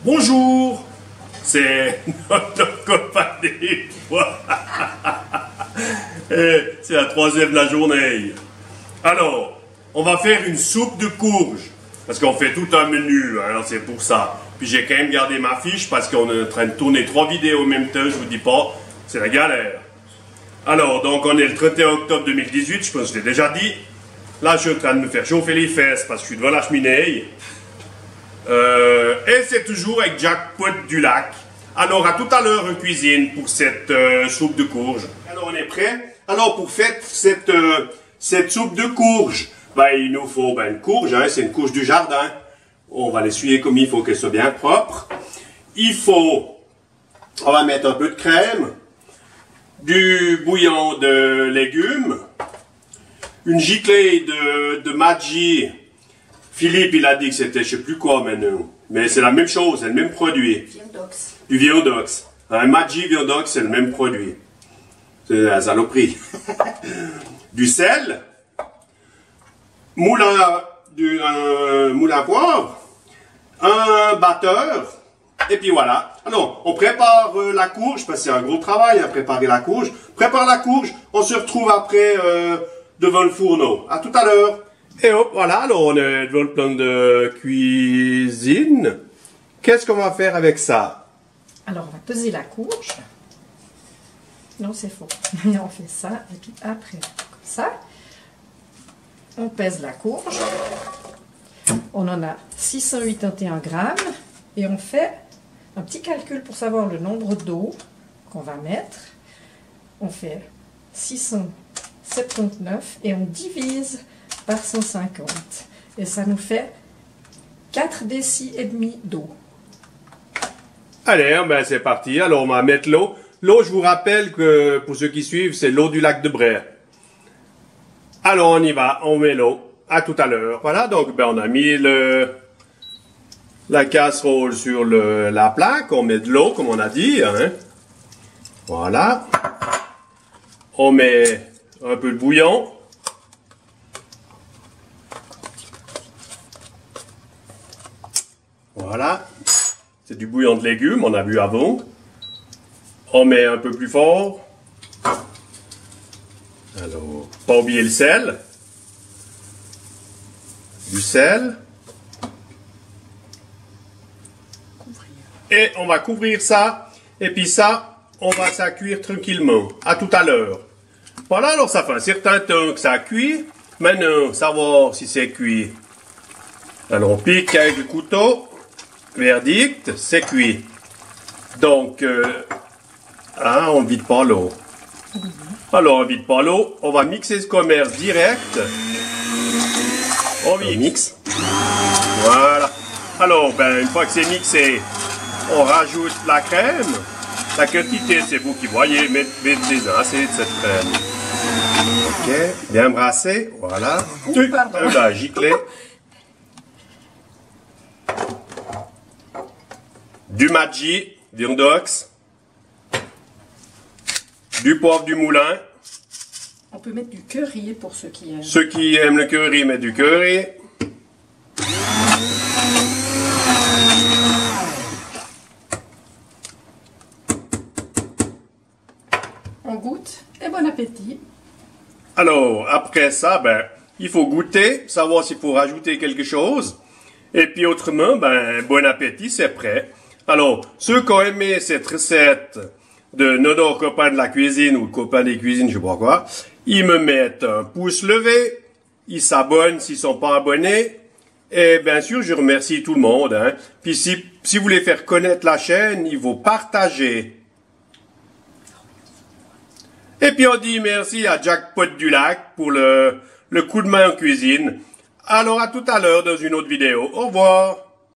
Bonjour, c'est notre copain des fois. C'est la troisième de la journée. Alors, on va faire une soupe de courge. Parce qu'on fait tout un menu, hein, c'est pour ça. Puis j'ai quand même gardé ma fiche parce qu'on est en train de tourner 3 vidéos en même temps, je vous dis pas, c'est la galère. Alors, donc on est le 31 octobre 2018, je pense que je l'ai déjà dit. Là, je suis en train de me faire chauffer les fesses parce que je suis devant la cheminée. Et c'est toujours avec Jackpot du Lac. Alors, à tout à l'heure en cuisine pour cette soupe de courge. Alors, on est prêt? Alors, pour faire cette soupe de courge, ben, il nous faut une courge, hein, c'est une courge du jardin. On va l'essuyer comme il faut qu'elle soit bien propre. On va mettre un peu de crème, du bouillon de légumes, une giclée de Maggi. Philippe, il a dit que c'était je sais plus quoi maintenant. Mais c'est la même chose, c'est le même produit. Viandox. Du Viandox. Un Maggi Viandox, c'est le même produit. C'est la saloperie. Du sel. Moulin à poivre. Un batteur. Et puis voilà. Alors, on prépare la courge, parce que c'est un gros travail à préparer la courge. Prépare la courge, on se retrouve après devant le fourneau. À tout à l'heure. Et hop, voilà, alors on est devant le plan de cuisine. Qu'est-ce qu'on va faire avec ça? Alors, on va peser la courge. Non, c'est faux. On fait ça, et puis après, comme ça, on pèse la courge. On en a 681 grammes. Et on fait un petit calcul pour savoir le nombre d'eau qu'on va mettre. On fait 679 et on divise par 150. Et ça nous fait 4 décis et demi d'eau. Allez, ben c'est parti. Alors on va mettre l'eau. L'eau, je vous rappelle que pour ceux qui suivent, c'est l'eau du lac de Bray. Alors on y va, on met l'eau. À tout à l'heure. Voilà, donc ben on a mis la casserole sur la plaque. On met de l'eau, comme on a dit. Hein. Voilà. On met un peu de bouillon. Voilà. C'est du bouillon de légumes, on a vu avant. On met un peu plus fort. Alors, pas oublier le sel. Du sel. Et on va couvrir ça. Et puis ça, on va ça cuire tranquillement. À tout à l'heure. Voilà, alors ça fait un certain temps que ça cuit. Maintenant, savoir si c'est cuit. Alors on pique avec le couteau. Verdict, c'est cuit. Donc, on ne vide pas l'eau. Alors, on ne vide pas l'eau. On va mixer ce commerce direct. On mixe. Voilà. Alors, ben, une fois que c'est mixé, on rajoute la crème. La quantité, c'est vous qui voyez. Mettez assez de cette crème. Ok, bien brassé. Voilà. La giclée. Du Maggi, Viandox, du poivre du moulin. On peut mettre du curry pour ceux qui aiment. Ceux qui aiment le curry mettent du curry. On goûte et bon appétit. Alors, après ça, ben, il faut goûter, savoir s'il faut rajouter quelque chose. Et puis autrement, ben, bon appétit, c'est prêt. Alors, ceux qui ont aimé cette recette de notre copain de la cuisine ou copain des cuisines, je sais pas quoi, ils me mettent un pouce levé, ils s'abonnent s'ils sont pas abonnés, et bien sûr, je remercie tout le monde. Hein. Puis si vous voulez faire connaître la chaîne, il faut partager. Et puis on dit merci à Jackpot du Lac pour le coup de main en cuisine. Alors à tout à l'heure dans une autre vidéo. Au revoir.